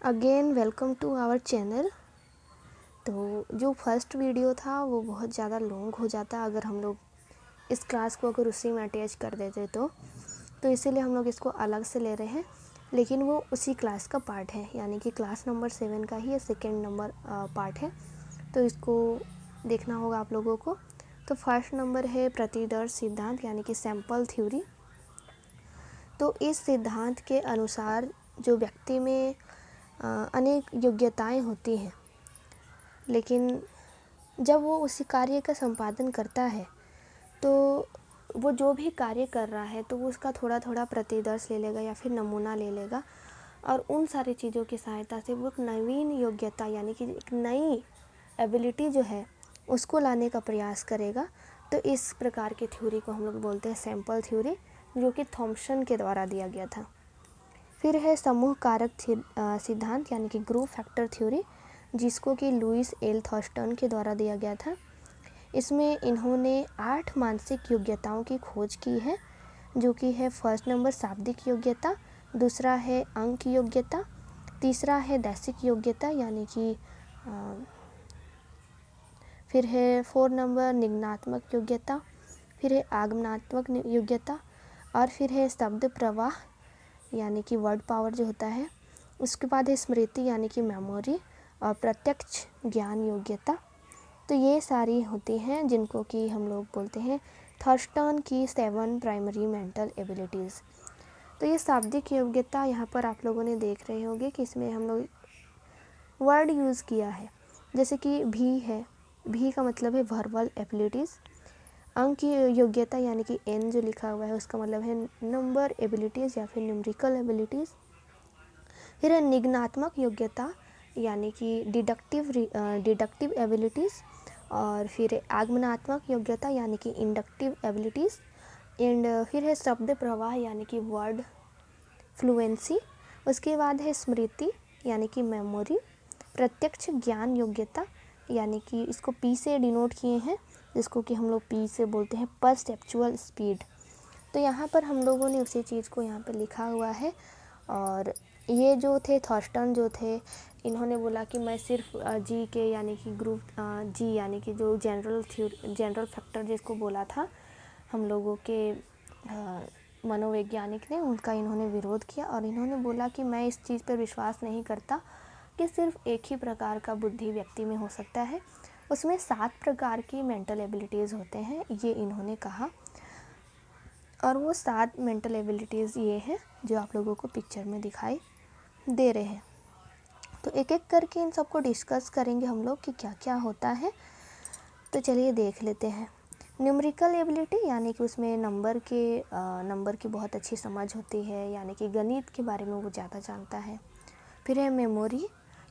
Again welcome to our channel. तो जो first video था वो बहुत ज़्यादा लॉन्ग हो जाता अगर हम लोग इस क्लास को अगर उसी में अटैच कर देते तो इसीलिए हम लोग इसको अलग से ले रहे हैं, लेकिन वो उसी क्लास का पार्ट है, यानी कि क्लास नंबर 7 का ही ये सेकेंड नंबर पार्ट है। तो इसको देखना होगा आप लोगों को। तो फर्स्ट नंबर है प्रतिदर्श सिद्धांत यानी कि सैंपल थ्योरी। तो इस सिद्धांत के अनुसार जो व्यक्ति में अनेक योग्यताएं होती हैं, लेकिन जब वो उसी कार्य का संपादन करता है तो वो जो भी कार्य कर रहा है तो वो उसका थोड़ा थोड़ा प्रतिदर्श ले लेगा या फिर नमूना ले लेगा, और उन सारी चीज़ों की सहायता से वो एक नवीन योग्यता यानी कि एक नई एबिलिटी जो है उसको लाने का प्रयास करेगा। तो इस प्रकार की थ्योरी को हम लोग बोलते हैं सैंपल थ्योरी, जो कि थॉमसन के द्वारा दिया गया था। फिर है समूह कारक सिद्धांत यानी कि ग्रुप फैक्टर थ्योरी, जिसको कि लुइस एल थर्स्टन के द्वारा दिया गया था। इसमें इन्होंने 8 मानसिक योग्यताओं की खोज की है, जो कि है फर्स्ट नंबर शाब्दिक योग्यता, दूसरा है अंक योग्यता, तीसरा है दैसिक योग्यता यानी कि फिर है 4 नंबर निगनात्मक योग्यता, फिर है आगमनात्मक योग्यता, और फिर है शब्द प्रवाह यानी कि वर्ड पावर जो होता है। उसके बाद है स्मृति यानी कि मेमोरी, और प्रत्यक्ष ज्ञान योग्यता। तो ये सारी होती हैं जिनको कि हम लोग बोलते हैं थर्स्टन की 7 प्राइमरी मेंटल एबिलिटीज़। तो ये शाब्दिक योग्यता यहाँ पर आप लोगों ने देख रहे होंगे कि इसमें हम लोग वर्ड यूज़ किया है, जैसे कि भी है, भी का मतलब है वर्बल एबिलिटीज़। अंक की योग्यता यानी कि एन जो लिखा हुआ है उसका मतलब है नंबर एबिलिटीज़ या फिर न्यूमेरिकल एबिलिटीज़। फिर है निगनात्मक योग्यता यानी कि डिडक्टिव एबिलिटीज़, और फिर आगमनात्मक योग्यता यानी कि इंडक्टिव एबिलिटीज़, एंड फिर है शब्द प्रवाह यानी कि वर्ड फ्लुएंसी। उसके बाद है स्मृति यानी कि मेमोरी, प्रत्यक्ष ज्ञान योग्यता यानी कि इसको पी से डिनोट किए हैं, जिसको कि हम लोग पी से बोलते हैं परसेप्चुअल स्पीड। तो यहाँ पर हम लोगों ने उसी चीज़ को यहाँ पर लिखा हुआ है। और ये जो थे थॉर्स्टन जो थे, इन्होंने बोला कि मैं सिर्फ जी के यानी कि ग्रुप जी यानी कि जो जनरल फैक्टर जिसको बोला था हम लोगों के मनोवैज्ञानिक ने, उनका इन्होंने विरोध किया और इन्होंने बोला कि मैं इस चीज़ पर विश्वास नहीं करता कि सिर्फ एक ही प्रकार का बुद्धि व्यक्ति में हो सकता है, उसमें 7 प्रकार की मेंटल एबिलिटीज़ होते हैं, ये इन्होंने कहा। और वो 7 मेंटल एबिलिटीज़ ये हैं जो आप लोगों को पिक्चर में दिखाई दे रहे हैं। तो एक एक करके इन सबको डिस्कस करेंगे हम लोग कि क्या क्या होता है। तो चलिए देख लेते हैं। न्यूमेरिकल एबिलिटी यानी कि उसमें नंबर की बहुत अच्छी समझ होती है, यानी कि गणित के बारे में वो ज़्यादा जानता है। फिर है मेमोरी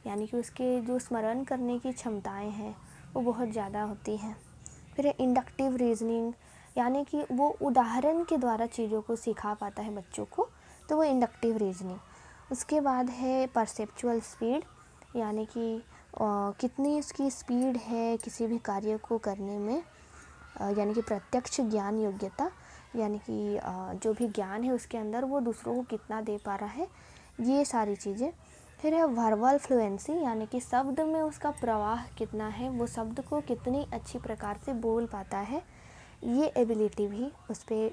यानी कि उसके जो स्मरण करने की क्षमताएं हैं वो बहुत ज़्यादा होती हैं। फिर है इंडक्टिव रीजनिंग यानी कि वो उदाहरण के द्वारा चीज़ों को सिखा पाता है बच्चों को, तो वो इंडक्टिव रीजनिंग। उसके बाद है परसेप्चुअल स्पीड यानी कि कितनी उसकी स्पीड है किसी भी कार्य को करने में, यानी कि प्रत्यक्ष ज्ञान योग्यता यानी कि जो भी ज्ञान है उसके अंदर वो दूसरों को कितना दे पा रहा है, ये सारी चीज़ें। फिर है वर्बल फ्लुएंसी यानी कि शब्द में उसका प्रवाह कितना है, वो शब्द को कितनी अच्छी प्रकार से बोल पाता है, ये एबिलिटी भी उस पर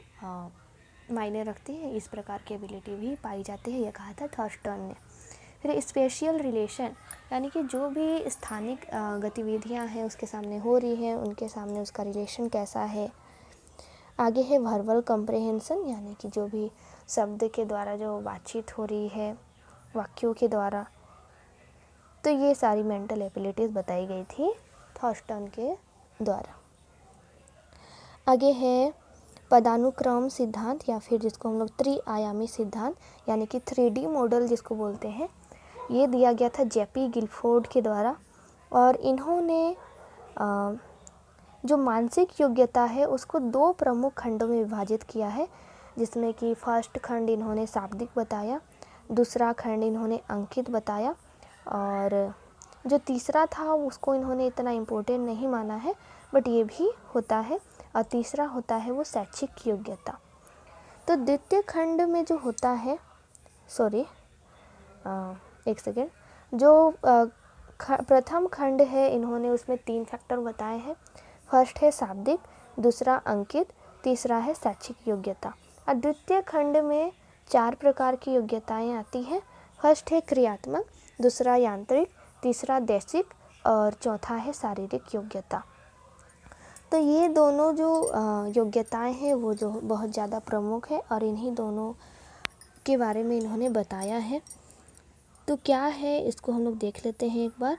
मायने रखती है। इस प्रकार की एबिलिटी भी पाई जाती है, ये कहा था थर्स्टन ने। फिर स्पेशियल रिलेशन यानी कि जो भी स्थानिक गतिविधियां हैं उसके सामने हो रही हैं, उनके सामने उसका रिलेशन कैसा है। आगे है वर्बल कम्प्रहेंसन यानी कि जो भी शब्द के द्वारा जो बातचीत हो रही है वाक्यों के द्वारा। तो ये सारी मेंटल एबिलिटीज़ बताई गई थी थॉर्स्टन के द्वारा। आगे है पदानुक्रम सिद्धांत या फिर जिसको हम लोग त्रिआयामी सिद्धांत यानी कि 3D मॉडल जिसको बोलते हैं, ये दिया गया था जेपी गिलफोर्ड के द्वारा। और इन्होंने जो मानसिक योग्यता है उसको 2 प्रमुख खंडों में विभाजित किया है, जिसमें कि फर्स्ट खंड इन्होंने शाब्दिक बताया, दूसरा खंड इन्होंने अंकित बताया, और जो तीसरा था उसको इन्होंने इतना इम्पोर्टेंट नहीं माना है, बट ये भी होता है। और तीसरा होता है वो शैक्षिक योग्यता। तो द्वितीय खंड में जो होता है, एक सेकेंड, जो प्रथम खंड है इन्होंने उसमें 3 फैक्टर बताए हैं। फर्स्ट है शाब्दिक, दूसरा अंकित, तीसरा है शैक्षिक योग्यता। और द्वितीय खंड में 4 प्रकार की योग्यताएं आती हैं। फर्स्ट है क्रियात्मक, दूसरा यांत्रिक, तीसरा देशिक और चौथा है शारीरिक योग्यता। तो ये दोनों जो योग्यताएं हैं वो जो बहुत ज़्यादा प्रमुख है और इन्हीं दोनों के बारे में इन्होंने बताया है। तो क्या है इसको हम लोग देख लेते हैं एक बार।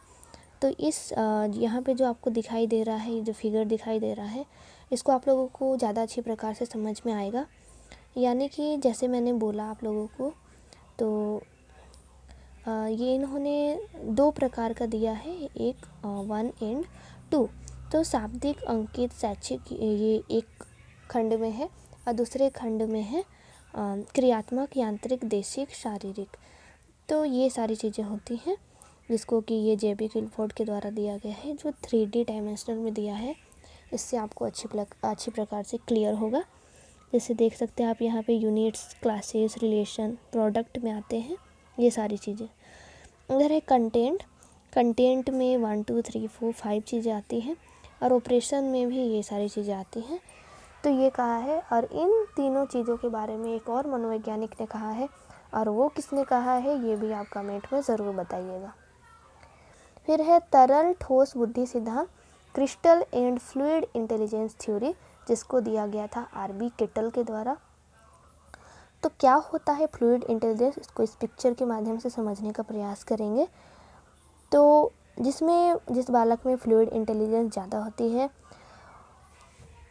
तो इस यहाँ पे जो आपको दिखाई दे रहा है, ये जो फिगर दिखाई दे रहा है, इसको आप लोगों को ज़्यादा अच्छी प्रकार से समझ में आएगा। यानी कि जैसे मैंने बोला आप लोगों को, तो ये इन्होंने 2 प्रकार का दिया है, एक 1 एंड 2। तो शाब्दिक, अंकित, शैक्षिक ये एक खंड में है और दूसरे खंड में है क्रियात्मक, यांत्रिक, देशिक, शारीरिक। तो ये सारी चीज़ें होती हैं जिसको कि ये जे.बी. गिलफोर्ड के द्वारा दिया गया है, जो 3D डायमेंशनल में दिया है। इससे आपको अच्छी प्रकार से क्लियर होगा। जैसे देख सकते हैं आप यहाँ पे यूनिट्स, क्लासेस, रिलेशन, प्रोडक्ट में आते हैं ये सारी चीज़ें। उधर है कंटेंट में 1 2 3 4 5 चीज़ें आती हैं और ऑपरेशन में भी ये सारी चीज़ें आती हैं। तो ये कहा है, और इन तीनों चीज़ों के बारे में एक और मनोवैज्ञानिक ने कहा है, और वो किसने कहा है ये भी आप कमेंट में ज़रूर बताइएगा। फिर है तरल ठोस बुद्धि सिद्धांत, crystal and fluid intelligence theory, जिसको दिया गया था आर.बी. किटल के द्वारा। तो क्या होता है फ्लूइड इंटेलिजेंस, इसको इस पिक्चर के माध्यम से समझने का प्रयास करेंगे। तो जिस बालक में फ्लूइड इंटेलिजेंस ज़्यादा होती है,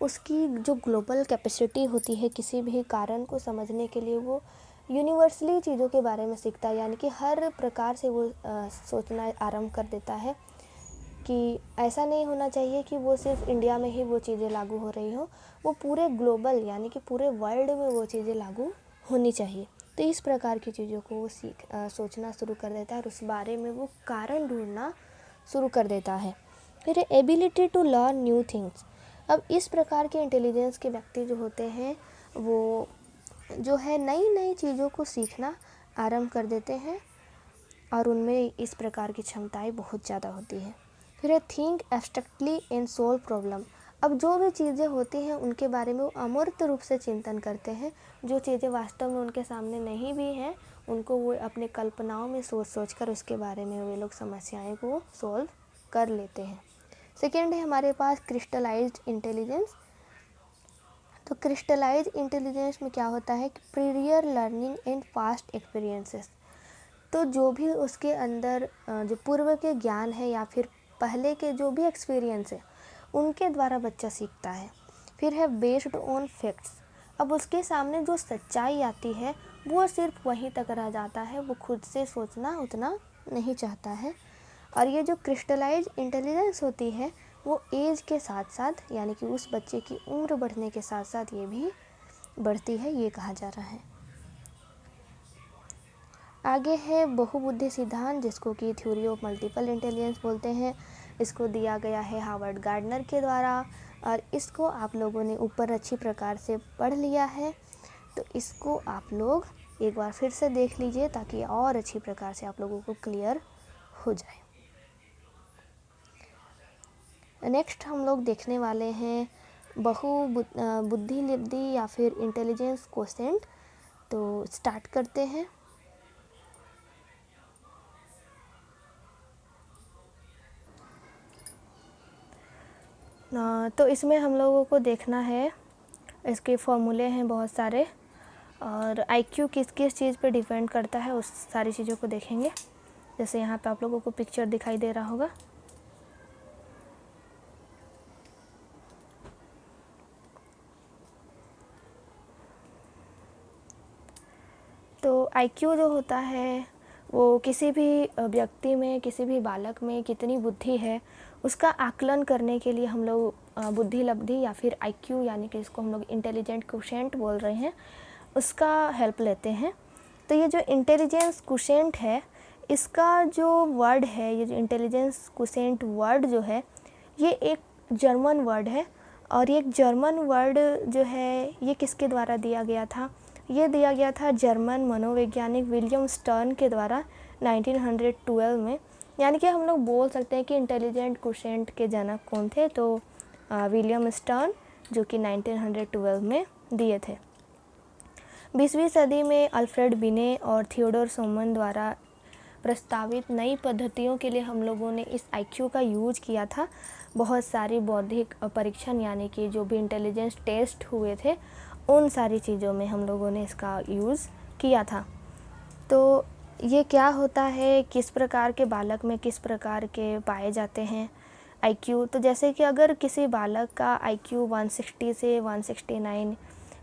उसकी जो ग्लोबल कैपेसिटी होती है किसी भी कारण को समझने के लिए, वो यूनिवर्सली चीज़ों के बारे में सीखता है। यानी कि हर प्रकार से वो सोचना आरंभ कर देता है कि ऐसा नहीं होना चाहिए कि वो सिर्फ इंडिया में ही वो चीज़ें लागू हो रही हो, वो पूरे ग्लोबल यानी कि पूरे वर्ल्ड में वो चीज़ें लागू होनी चाहिए। तो इस प्रकार की चीज़ों को वो सोचना शुरू कर देता है और उस बारे में वो कारण ढूंढना शुरू कर देता है। फिर ability to learn new things. अब इस प्रकार के इंटेलिजेंस के व्यक्ति जो होते हैं, वो जो है नई नई चीज़ों को सीखना आरंभ कर देते हैं और उनमें इस प्रकार की क्षमताएं बहुत ज़्यादा होती हैं। फिर है think abstractly and solve problem. अब जो भी चीज़ें होती हैं उनके बारे में वो अमूर्त रूप से चिंतन करते हैं। जो चीज़ें वास्तव में उनके सामने नहीं भी हैं, उनको वो अपने कल्पनाओं में सोच कर उसके बारे में वे लोग समस्याएं को सोल्व कर लेते हैं। सेकेंड है हमारे पास क्रिस्टलाइज्ड इंटेलिजेंस। तो क्रिस्टलाइज्ड इंटेलिजेंस में क्या होता है कि praevia learning and past experiences. तो जो भी उसके अंदर जो पूर्व के ज्ञान है या फिर पहले के जो भी एक्सपीरियंस है, उनके द्वारा बच्चा सीखता है। फिर है बेस्ड ऑन फैक्ट्स। अब उसके सामने जो सच्चाई आती है वो सिर्फ वहीं तक रह जाता है, वो खुद से सोचना उतना नहीं चाहता है। और ये जो क्रिस्टलाइज इंटेलिजेंस होती है वो एज के साथ साथ यानी कि उस बच्चे की उम्र बढ़ने के साथ साथ ये भी बढ़ती है, ये कहा जा रहा है। आगे है बहुबुद्धि सिद्धांत, जिसको कि थ्योरी ऑफ मल्टीपल इंटेलिजेंस बोलते हैं। इसको दिया गया है हार्वर्ड गार्डनर के द्वारा और इसको आप लोगों ने ऊपर अच्छी प्रकार से पढ़ लिया है। तो इसको आप लोग एक बार फिर से देख लीजिए ताकि और अच्छी प्रकार से आप लोगों को क्लियर हो जाए। नेक्स्ट हम लोग देखने वाले हैं बुद्धि लिब्धि या फिर इंटेलिजेंस क्वोशेंट। तो स्टार्ट करते हैं। तो इसमें हम लोगों को देखना है, इसके फॉर्मूले हैं बहुत सारे और आईक्यू किस किस चीज़ पे डिपेंड करता है उस सारी चीज़ों को देखेंगे। जैसे यहाँ पे आप लोगों को पिक्चर दिखाई दे रहा होगा। तो आईक्यू जो होता है वो किसी भी व्यक्ति में, किसी भी बालक में कितनी बुद्धि है उसका आकलन करने के लिए हम लोग बुद्धि लब्धि या फिर आईक्यू यानी कि इसको हम लोग इंटेलिजेंट क्वोशेंट बोल रहे हैं, उसका हेल्प लेते हैं। तो ये जो इंटेलिजेंस क्वोशेंट है, इसका जो वर्ड है, ये जो इंटेलिजेंस क्वोशेंट वर्ड जो है, ये एक जर्मन वर्ड है। और ये एक जर्मन वर्ड जो है ये किसके द्वारा दिया गया था? ये दिया गया था जर्मन मनोवैज्ञानिक विलियम स्टर्न के द्वारा 1912 में। यानी कि हम लोग बोल सकते हैं कि इंटेलिजेंट क्वोशिएंट के जनक कौन थे, तो विलियम स्टर्न, जो कि 1912 में दिए थे। 20वीं सदी में अल्फ्रेड बिने और थियोडोर सोमन द्वारा प्रस्तावित नई पद्धतियों के लिए हम लोगों ने इस IQ का यूज किया था। बहुत सारी बौद्धिक परीक्षण यानी कि जो भी इंटेलिजेंस टेस्ट हुए थे उन सारी चीज़ों में हम लोगों ने इसका यूज़ किया था। तो ये क्या होता है, किस प्रकार के बालक में किस प्रकार के पाए जाते हैं IQ, तो जैसे कि अगर किसी बालक का IQ 160 से 169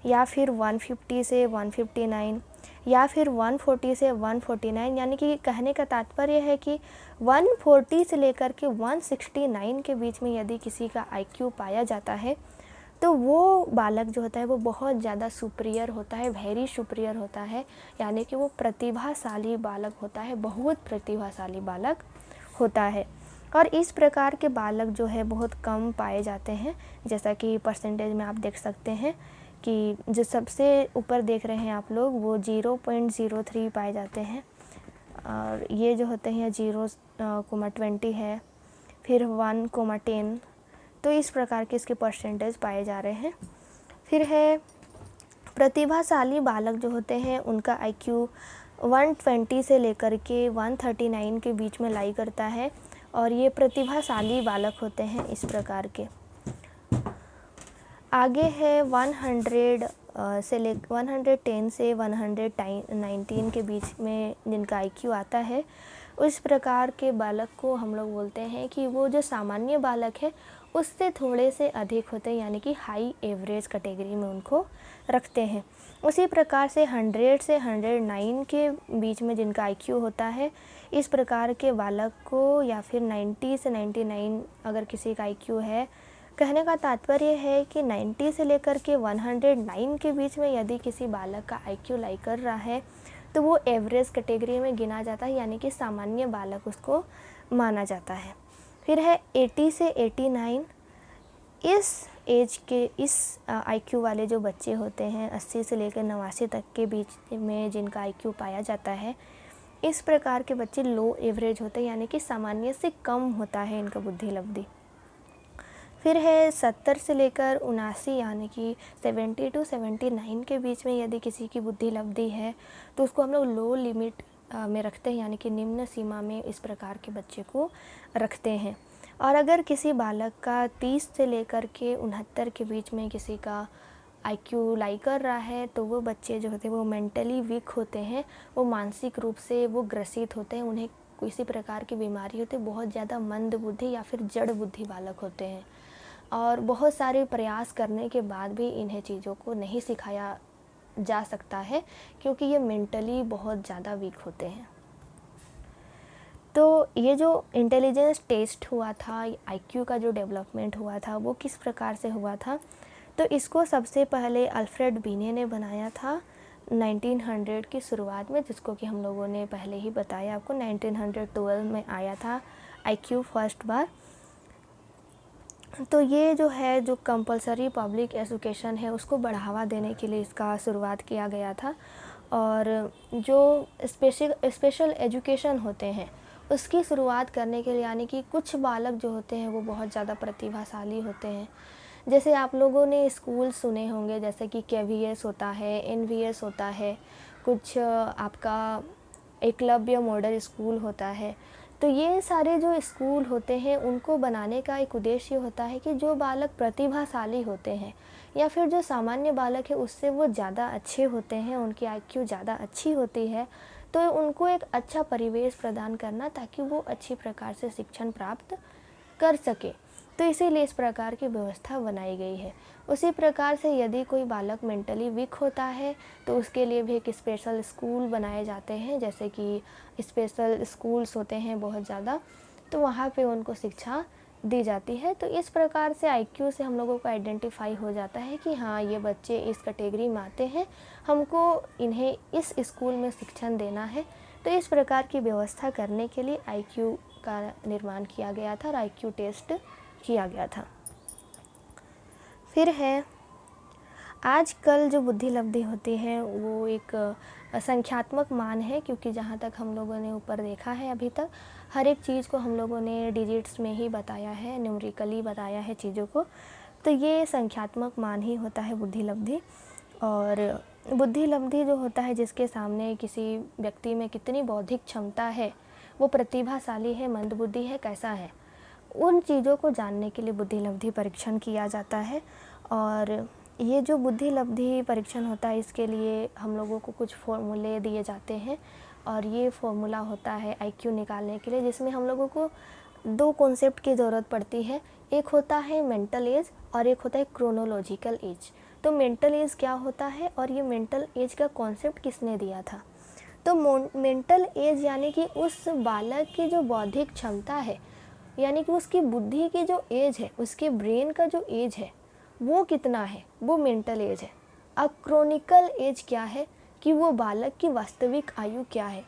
या फिर 150 से 159 या फिर 140 से 149, यानी कि कहने का तात्पर्य है कि 140 से लेकर के 169 के बीच में यदि किसी का IQ पाया जाता है तो वो बालक जो होता है वो बहुत ज़्यादा सुपीरियर होता है, वेरी सुपीरियर होता है, यानी कि वो प्रतिभाशाली बालक होता है, बहुत प्रतिभाशाली बालक होता है। और इस प्रकार के बालक जो है बहुत कम पाए जाते हैं, जैसा कि परसेंटेज में आप देख सकते हैं कि जो सबसे ऊपर देख रहे हैं आप लोग वो 0.03 पाए जाते हैं, और ये जो होते हैं 0.20 है, फिर 1.10, तो इस प्रकार के इसके परसेंटेज पाए जा रहे हैं। फिर है प्रतिभाशाली बालक जो होते हैं उनका IQ 120 से लेकर के 139 के बीच में लाई करता है, और ये प्रतिभाशाली बालक होते हैं इस प्रकार के। आगे है 110 से 119 के बीच में जिनका IQ आता है, उस प्रकार के बालक को हम लोग बोलते हैं कि वो जो सामान्य बालक है उससे थोड़े से अधिक होते हैं, यानी कि हाई एवरेज कैटेगरी में उनको रखते हैं। उसी प्रकार से 100 से 109 के बीच में जिनका IQ होता है, इस प्रकार के बालक को, या फिर 90 से 99 अगर किसी का IQ है, कहने का तात्पर्य है कि 90 से लेकर के 109 के बीच में यदि किसी बालक का IQ लाई कर रहा है तो वो एवरेज कैटेगरी में गिना जाता है, यानी कि सामान्य बालक उसको माना जाता है। फिर है 80 से 89, इस एज के इस IQ वाले जो बच्चे होते हैं 80 से लेकर 89 तक के बीच में जिनका IQ पाया जाता है, इस प्रकार के बच्चे लो एवरेज होते हैं, यानी कि सामान्य से कम होता है इनका बुद्धि लब्धि। फिर है 70 से लेकर 79, यानी कि 70 to 79 के बीच में यदि किसी की बुद्धि लब्धि है तो उसको हम लोग लो लिमिट में रखते हैं, यानी कि निम्न सीमा में इस प्रकार के बच्चे को रखते हैं। और अगर किसी बालक का 30 से लेकर के 69 के बीच में किसी का IQ लाई कर रहा है तो वो बच्चे जो होते हैं वो मेंटली वीक होते हैं, वो मानसिक रूप से वो ग्रसित होते हैं, उन्हें किसी प्रकार की बीमारी होती है, बहुत ज़्यादा मंद बुद्धि या फिर जड़ बुद्धि बालक होते हैं, और बहुत सारे प्रयास करने के बाद भी इन्हें चीज़ों को नहीं सिखाया जा सकता है क्योंकि ये मेंटली बहुत ज़्यादा वीक होते हैं। तो ये जो इंटेलिजेंस टेस्ट हुआ था, IQ का जो डेवलपमेंट हुआ था वो किस प्रकार से हुआ था, तो इसको सबसे पहले अल्फ्रेड बिने ने बनाया था 1900 की शुरुआत में, जिसको कि हम लोगों ने पहले ही बताया आपको, 1912 में आया था IQ फर्स्ट बार। तो ये जो है जो कंपलसरी पब्लिक एजुकेशन है उसको बढ़ावा देने के लिए इसका शुरुआत किया गया था, और जो स्पेशल एजुकेशन होते हैं उसकी शुरुआत करने के लिए, यानी कि कुछ बालक जो होते हैं वो बहुत ज़्यादा प्रतिभाशाली होते हैं। जैसे आप लोगों ने स्कूल सुने होंगे, जैसे कि KVS होता है, NVS होता है, कुछ आपका एकलव्य मॉडल स्कूल होता है। तो ये सारे जो स्कूल होते हैं उनको बनाने का एक उद्देश्य होता है कि जो बालक प्रतिभाशाली होते हैं या फिर जो सामान्य बालक है उससे वो ज़्यादा अच्छे होते हैं, उनकी IQ ज़्यादा अच्छी होती है, तो उनको एक अच्छा परिवेश प्रदान करना ताकि वो अच्छी प्रकार से शिक्षण प्राप्त कर सके। तो इसीलिए इस प्रकार की व्यवस्था बनाई गई है। उसी प्रकार से यदि कोई बालक मेंटली वीक होता है तो उसके लिए भी एक स्पेशल स्कूल बनाए जाते हैं, जैसे कि स्पेशल स्कूल्स होते हैं बहुत ज़्यादा, तो वहाँ पे उनको शिक्षा दी जाती है। तो इस प्रकार से IQ से हम लोगों को आइडेंटिफाई हो जाता है कि हाँ ये बच्चे इस कैटेगरी में आते हैं, हमको इन्हें इस स्कूल में शिक्षण देना है। तो इस प्रकार की व्यवस्था करने के लिए IQ का निर्माण किया गया था और IQ टेस्ट किया गया था। फिर है आजकल जो बुद्धि लब्धि होती है वो एक संख्यात्मक मान है, क्योंकि जहाँ तक हम लोगों ने ऊपर देखा है अभी तक हर एक चीज़ को हम लोगों ने डिजिट्स में ही बताया है, न्यूमेरिकली बताया है चीज़ों को। तो ये संख्यात्मक मान ही होता है बुद्धि लब्धि। और बुद्धि लब्धि जो होता है, जिसके सामने किसी व्यक्ति में कितनी बौद्धिक क्षमता है, वो प्रतिभाशाली है, मंदबुद्धि है, कैसा है, उन चीज़ों को जानने के लिए बुद्धि लब्धि परीक्षण किया जाता है। और ये जो बुद्धि लब्धि परीक्षण होता है, इसके लिए हम लोगों को कुछ फॉर्मूले दिए जाते हैं, और ये फॉर्मूला होता है आईक्यू निकालने के लिए, जिसमें हम लोगों को दो कॉन्सेप्ट की ज़रूरत पड़ती है। एक होता है मेंटल एज और एक होता है क्रोनोलॉजिकल एज। तो मेंटल एज क्या होता है और ये मेंटल एज का कॉन्सेप्ट किसने दिया था? तो मेंटल एज यानी कि उस बालक की जो बौद्धिक क्षमता है, यानी कि उसकी बुद्धि की जो एज है, उसके ब्रेन का जो एज है वो कितना है, वो मेंटल एज है। अब क्रोनिकल एज क्या है कि वो बालक की वास्तविक आयु क्या है।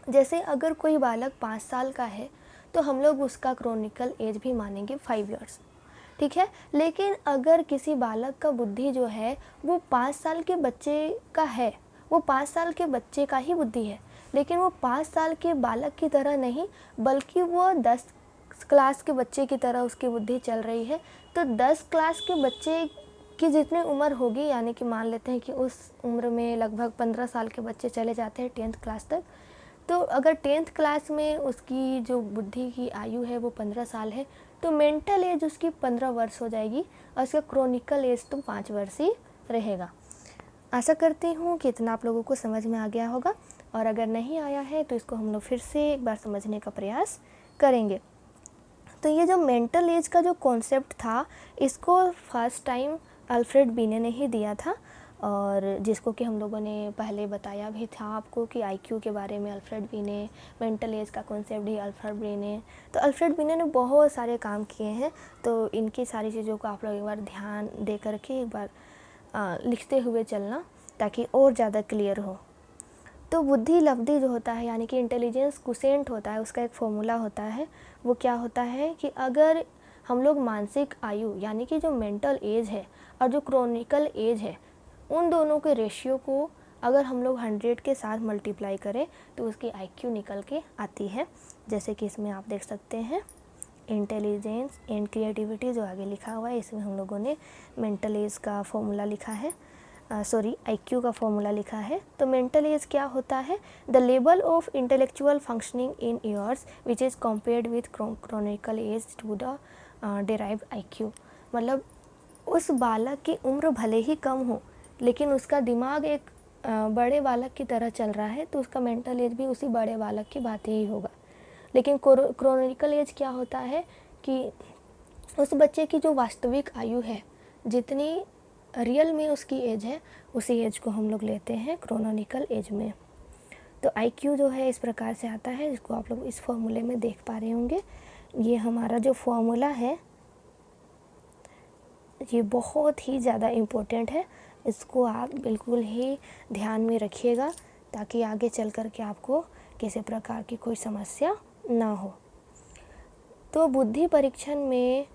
जैसे अगर कोई बालक 5 साल का है तो हम लोग उसका क्रोनिकल एज भी मानेंगे 5 इयर्स, ठीक है। लेकिन अगर किसी बालक का बुद्धि जो है वो 5 साल के बच्चे का है, वो 5 साल के बच्चे का ही बुद्धि है, लेकिन वो 5 साल के बालक की तरह नहीं, बल्कि वो 10 क्लास के बच्चे की तरह उसकी बुद्धि चल रही है। तो 10 क्लास के बच्चे की जितनी उम्र होगी, यानी कि मान लेते हैं कि उस उम्र में लगभग 15 साल के बच्चे चले जाते हैं 10th क्लास तक। तो अगर 10th क्लास में उसकी जो बुद्धि की आयु है वो 15 साल है, तो मेंटल एज उसकी 15 वर्ष हो जाएगी और उसका क्रोनिकल एज तो 5 वर्ष ही रहेगा। आशा करती हूँ कि इतना आप लोगों को समझ में आ गया होगा, और अगर नहीं आया है तो इसको हम लोग फिर से एक बार समझने का प्रयास करेंगे। तो ये जो मेंटल एज का जो कॉन्सेप्ट था, इसको फर्स्ट टाइम अल्फ्रेड बीने ने ही दिया था, और जिसको कि हम लोगों ने पहले बताया भी था आपको कि आईक्यू के बारे में अल्फ्रेड बीने, मेंटल एज का कॉन्सेप्ट भी अल्फ्रेड बीने। तो अल्फ्रेड बीने ने बहुत सारे काम किए हैं, तो इनकी सारी चीज़ों को आप लोग एक बार ध्यान दे करके एक बार लिखते हुए चलना, ताकि और ज़्यादा क्लियर हो। तो बुद्धि लब्धि जो होता है, यानी कि इंटेलिजेंस क्वोशिएंट होता है, उसका एक फॉर्मूला होता है। वो क्या होता है कि अगर हम लोग मानसिक आयु, यानी कि जो मेंटल एज है और जो क्रोनिकल एज है, उन दोनों के रेशियो को अगर हम लोग 100 के साथ मल्टीप्लाई करें तो उसकी आईक्यू निकल के आती है। जैसे कि इसमें आप देख सकते हैं इंटेलिजेंस एंड क्रिएटिविटी जो आगे लिखा हुआ है, इसमें हम लोगों ने मेंटल एज का फॉर्मूला लिखा है, आईक्यू का फॉर्मूला लिखा है। तो मेंटल एज क्या होता है? The level of intellectual functioning in years which is compared with chronicle age to the derived IQ. मतलब उस बालक की उम्र भले ही कम हो, लेकिन उसका दिमाग एक बड़े बालक की तरह चल रहा है, तो उसका मेंटल एज भी उसी बड़े बालक की बात ही होगा। लेकिन क्रोनिकल एज क्या होता है कि उस बच्चे की जो वास्तविक आयु है, जितनी रियल में उसकी एज है, उसी एज को हम लोग लेते हैं क्रोनिकल एज में। तो आईक्यू जो है इस प्रकार से आता है, जिसको आप लोग इस फॉर्मूले में देख पा रहे होंगे। ये हमारा जो फॉर्मूला है ये बहुत ही ज़्यादा इम्पोर्टेंट है, इसको आप बिल्कुल ही ध्यान में रखिएगा, ताकि आगे चल कर के आपको किसी प्रकार की कोई समस्या ना हो। तो बुद्धि परीक्षण में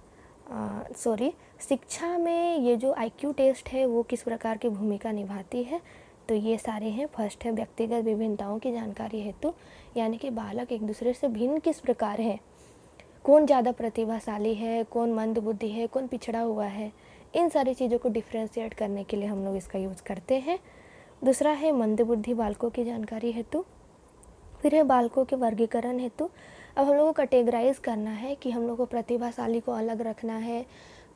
शिक्षा में ये जो आईक्यू टेस्ट है वो किस प्रकार की भूमिका निभाती है, तो ये सारे हैं। फर्स्ट है व्यक्तिगत विभिन्नताओं की जानकारी हेतु, यानी कि बालक एक दूसरे से भिन्न किस प्रकार है, कौन ज़्यादा प्रतिभाशाली है, कौन मंद बुद्धि है, कौन पिछड़ा हुआ है, इन सारी चीज़ों को डिफ्रेंशिएट करने के लिए हम लोग इसका यूज़ करते हैं। दूसरा है मंद बुद्धि बालकों की जानकारी हेतु। फिर है बालकों के वर्गीकरण हेतु। अब हम लोग को कैटेगराइज करना है कि हम लोग को प्रतिभाशाली को अलग रखना है,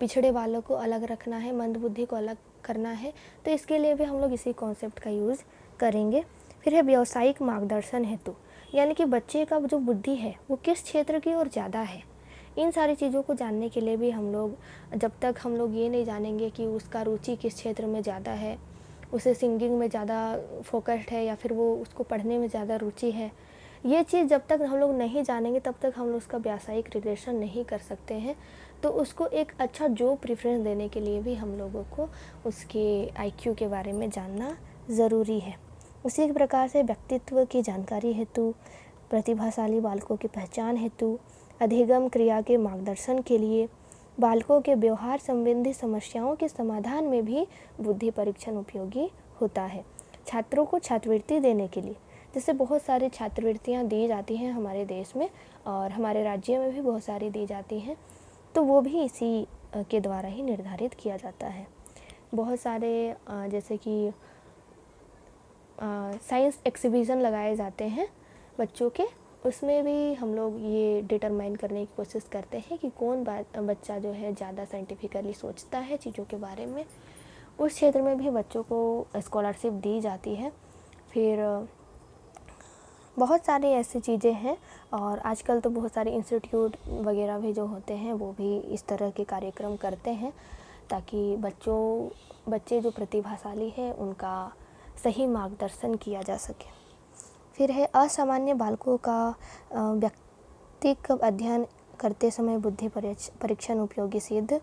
पिछड़े वालों को अलग रखना है, मंद बुद्धि को अलग करना है, तो इसके लिए भी हम लोग इसी कॉन्सेप्ट का यूज़ करेंगे। फिर है व्यावसायिक मार्गदर्शन हेतु, यानी कि बच्चे का जो बुद्धि है वो किस क्षेत्र की ओर ज़्यादा है। इन सारी चीज़ों को जानने के लिए भी हम लोग, जब तक हम लोग ये नहीं जानेंगे कि उसका रुचि किस क्षेत्र में ज़्यादा है, उसे सिंगिंग में ज़्यादा फोकस्ड है या फिर वो उसको पढ़ने में ज़्यादा रुचि है, ये चीज़ जब तक हम लोग नहीं जानेंगे तब तक हम लोग उसका व्यावसायिक रिलेशन नहीं कर सकते हैं। तो उसको एक अच्छा जॉब प्रेफरेंस देने के लिए भी हम लोगों को उसके आईक्यू के बारे में जानना ज़रूरी है। उसी प्रकार से व्यक्तित्व की जानकारी हेतु, प्रतिभाशाली बालकों की पहचान हेतु, अधिगम क्रिया के मार्गदर्शन के लिए, बालकों के व्यवहार संबंधी समस्याओं के समाधान में भी बुद्धि परीक्षण उपयोगी होता है। छात्रों को छात्रवृत्ति देने के लिए, जैसे बहुत सारी छात्रवृत्तियाँ दी जाती हैं हमारे देश में और हमारे राज्य में भी बहुत सारी दी जाती हैं, तो वो भी इसी के द्वारा ही निर्धारित किया जाता है। बहुत सारे जैसे कि साइंस एग्जीबिशन लगाए जाते हैं बच्चों के, उसमें भी हम लोग ये डिटरमाइन करने की कोशिश करते हैं कि कौन बच्चा जो है ज़्यादा साइंटिफिकली सोचता है चीज़ों के बारे में। उस क्षेत्र में भी बच्चों को स्कॉलरशिप दी जाती है। फिर बहुत सारी ऐसी चीज़ें हैं और आजकल तो बहुत सारे इंस्टीट्यूट वगैरह भी जो होते हैं वो भी इस तरह के कार्यक्रम करते हैं ताकि बच्चे जो प्रतिभाशाली हैं उनका सही मार्गदर्शन किया जा सके। फिर है असामान्य बालकों का व्यक्तित्व अध्ययन करते समय बुद्धि परीक्षण उपयोगी सिद्ध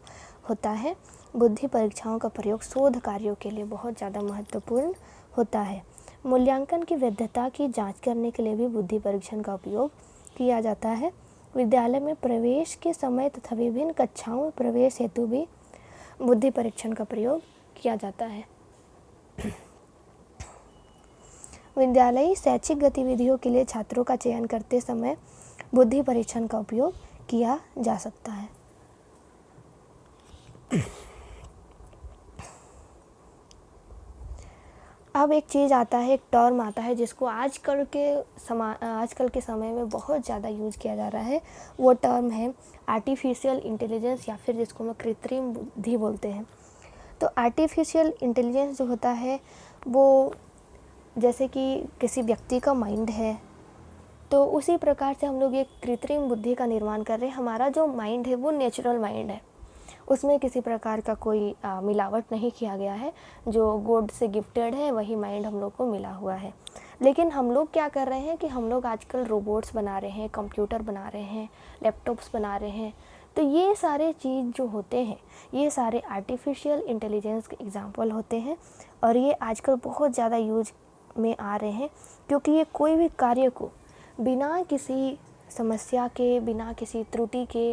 होता है। बुद्धि परीक्षाओं का प्रयोग शोध कार्यों के लिए बहुत ज़्यादा महत्वपूर्ण होता है। मूल्यांकन की वैधता की जांच करने के लिए भी बुद्धि परीक्षण का उपयोग किया जाता है। विद्यालय में प्रवेश के समय तथा विभिन्न कक्षाओं में प्रवेश हेतु भी बुद्धि परीक्षण का प्रयोग किया जाता है। विद्यालयी शैक्षिक गतिविधियों के लिए छात्रों का चयन करते समय बुद्धि परीक्षण का उपयोग किया जा सकता है। अब एक चीज़ आता है, एक टर्म आता है जिसको आजकल के समय में बहुत ज़्यादा यूज़ किया जा रहा है। वो टर्म है आर्टिफिशियल इंटेलिजेंस या फिर जिसको हम कृत्रिम बुद्धि बोलते हैं। तो आर्टिफिशियल इंटेलिजेंस जो होता है वो जैसे कि किसी व्यक्ति का माइंड है, तो उसी प्रकार से हम लोग एक कृत्रिम बुद्धि का निर्माण कर रहे हैं। हमारा जो माइंड है वो नेचुरल माइंड है, उसमें किसी प्रकार का कोई मिलावट नहीं किया गया है। जो गॉड से गिफ्टेड है वही माइंड हम लोग को मिला हुआ है। लेकिन हम लोग क्या कर रहे हैं कि हम लोग आजकल रोबोट्स बना रहे हैं, कंप्यूटर बना रहे हैं, लैपटॉप्स बना रहे हैं। तो ये सारे चीज़ जो होते हैं ये सारे आर्टिफिशियल इंटेलिजेंस के एग्जाम्पल होते हैं और ये आजकल बहुत ज़्यादा यूज में आ रहे हैं क्योंकि ये कोई भी कार्य को बिना किसी समस्या के, बिना किसी त्रुटि के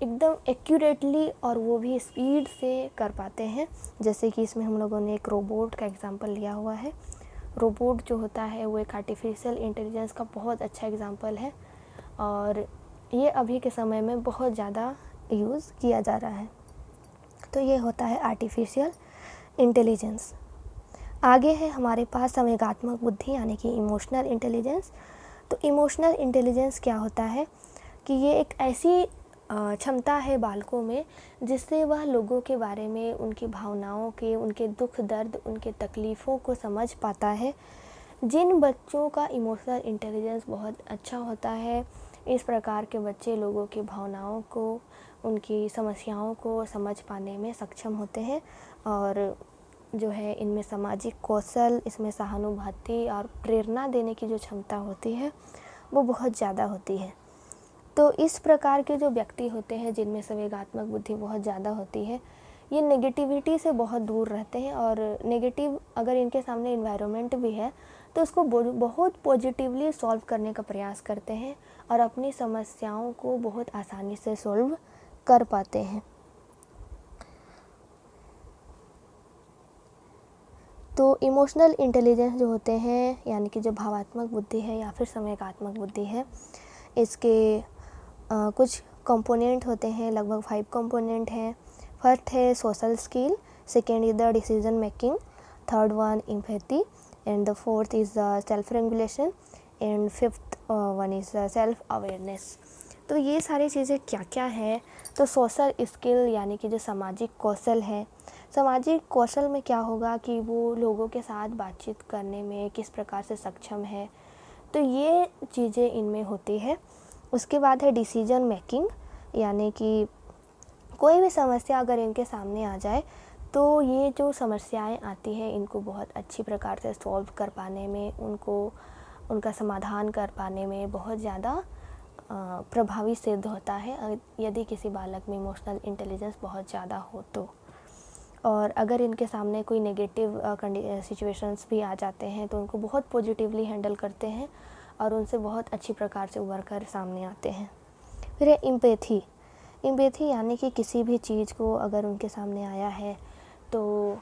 एकदम एक्यूरेटली और वो भी स्पीड से कर पाते हैं। जैसे कि इसमें हम लोगों ने एक रोबोट का एग्जांपल लिया हुआ है। रोबोट जो होता है वो एक आर्टिफिशियल इंटेलिजेंस का बहुत अच्छा एग्जांपल है और ये अभी के समय में बहुत ज़्यादा यूज़ किया जा रहा है। तो ये होता है आर्टिफिशियल इंटेलिजेंस। आगे है हमारे पास संवेगात्मक बुद्धि यानी कि इमोशनल इंटेलिजेंस। तो इमोशनल इंटेलिजेंस क्या होता है कि ये एक ऐसी क्षमता है बालकों में जिससे वह लोगों के बारे में, उनकी भावनाओं के, उनके दुख दर्द, उनके तकलीफ़ों को समझ पाता है। जिन बच्चों का इमोशनल इंटेलिजेंस बहुत अच्छा होता है, इस प्रकार के बच्चे लोगों की भावनाओं को, उनकी समस्याओं को समझ पाने में सक्षम होते हैं और जो है इनमें सामाजिक कौशल, इसमें सहानुभूति और प्रेरणा देने की जो क्षमता होती है वो बहुत ज़्यादा होती है। तो इस प्रकार के जो व्यक्ति होते हैं जिनमें संवेगात्मक बुद्धि बहुत ज़्यादा होती है, ये नेगेटिविटी से बहुत दूर रहते हैं और नेगेटिव अगर इनके सामने इन्वायरमेंट भी है तो उसको बहुत पॉजिटिवली सॉल्व करने का प्रयास करते हैं और अपनी समस्याओं को बहुत आसानी से सॉल्व कर पाते हैं। तो इमोशनल इंटेलिजेंस जो होते हैं यानी कि जो भावात्मक बुद्धि है या फिर संवेगात्मक बुद्धि है, इसके कुछ कंपोनेंट होते हैं, लगभग 5 कंपोनेंट हैं। फर्स्ट है social skill, second is the decision making, third one empathy and the fourth is the self regulation and fifth one is the self awareness. तो ये सारी चीज़ें क्या क्या है, तो सोशल स्किल यानी कि जो सामाजिक कौशल है, सामाजिक कौशल में क्या होगा कि वो लोगों के साथ बातचीत करने में किस प्रकार से सक्षम है, तो ये चीज़ें इनमें होती है। उसके बाद है डिसीजन मेकिंग यानी कि कोई भी समस्या अगर इनके सामने आ जाए तो ये जो समस्याएं आती हैं इनको बहुत अच्छी प्रकार से सॉल्व कर पाने में, उनका समाधान कर पाने में बहुत ज़्यादा प्रभावी सिद्ध होता है यदि किसी बालक में इमोशनल इंटेलिजेंस बहुत ज़्यादा हो तो। और अगर इनके सामने कोई नेगेटिव सिचुएशंस भी आ जाते हैं तो उनको बहुत पॉजिटिवली हैंडल करते हैं और उनसे बहुत अच्छी प्रकार से उभर कर सामने आते हैं। फिर है एम्पैथी। एम्पैथी यानी कि किसी भी चीज़ को अगर उनके सामने आया है तो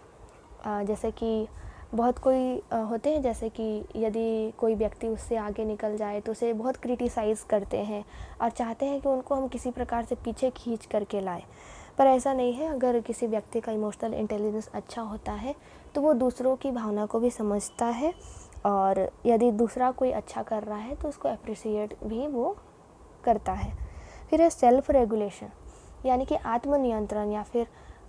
जैसे कि बहुत कोई होते हैं, जैसे कि यदि कोई व्यक्ति उससे आगे निकल जाए तो उसे बहुत क्रिटिसाइज़ करते हैं और चाहते हैं कि उनको हम किसी प्रकार से पीछे खींच करके लाएं, पर ऐसा नहीं है। अगर किसी व्यक्ति का इमोशनल इंटेलिजेंस अच्छा होता है तो वो दूसरों की भावना को भी समझता है, और यदि दूसरा कोई अच्छा कर रहा है तो उसको अप्रिशिएट भी वो करता है। फिर है सेल्फ रेगुलेशन, यानी कि आत्मनियंत्रण, या फिर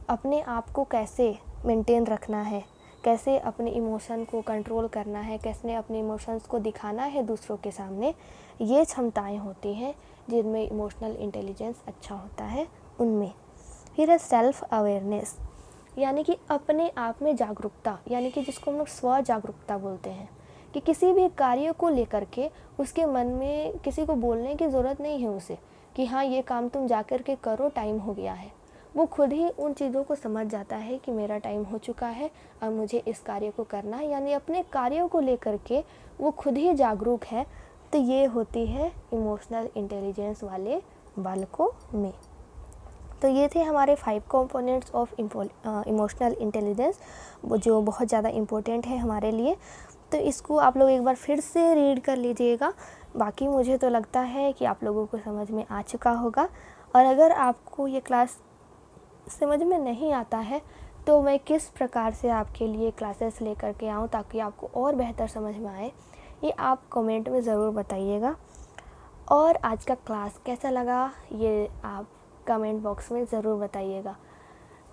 अपने आप को कैसे मेंटेन रखना है, कैसे अपने इमोशन को कंट्रोल करना है, कैसे अपने इमोशंस को दिखाना है दूसरों के सामने, ये क्षमताएं होती हैं जिनमें इमोशनल इंटेलिजेंस अच्छा होता है उनमें। फिर है सेल्फ अवेयरनेस, यानी कि अपने आप में जागरूकता, यानी कि जिसको हम लोग स्व जागरूकता बोलते हैं, कि किसी भी कार्य को लेकर के उसके मन में किसी को बोलने की ज़रूरत नहीं है उसे कि हाँ ये काम तुम जा कर के करो, टाइम हो गया है। वो खुद ही उन चीज़ों को समझ जाता है कि मेरा टाइम हो चुका है, अब मुझे इस कार्य को करना है, यानी अपने कार्यों को लेकर के वो खुद ही जागरूक है। तो ये होती है इमोशनल इंटेलिजेंस वाले बालकों में। तो ये थे हमारे 5 कंपोनेंट्स ऑफ इमोशनल इंटेलिजेंस, जो बहुत ज़्यादा इम्पोर्टेंट है हमारे लिए। तो इसको आप लोग एक बार फिर से रीड कर लीजिएगा। बाकी मुझे तो लगता है कि आप लोगों को समझ में आ चुका होगा, और अगर आपको ये क्लास समझ में नहीं आता है तो मैं किस प्रकार से आपके लिए क्लासेस लेकर के आऊँ ताकि आपको और बेहतर समझ में आए, ये आप कमेंट में ज़रूर बताइएगा। और आज का क्लास कैसा लगा ये आप कमेंट बॉक्स में ज़रूर बताइएगा।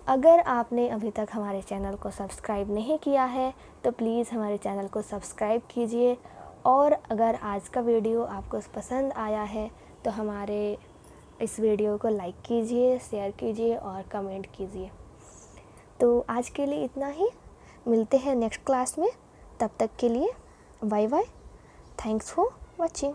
अगर आपने अभी तक हमारे चैनल को सब्सक्राइब नहीं किया है तो प्लीज़ हमारे चैनल को सब्सक्राइब कीजिए, और अगर आज का वीडियो आपको पसंद आया है तो हमारे इस वीडियो को लाइक कीजिए, शेयर कीजिए और कमेंट कीजिए। तो आज के लिए इतना ही, मिलते हैं नेक्स्ट क्लास में। तब तक के लिए bye bye, thanks for watching.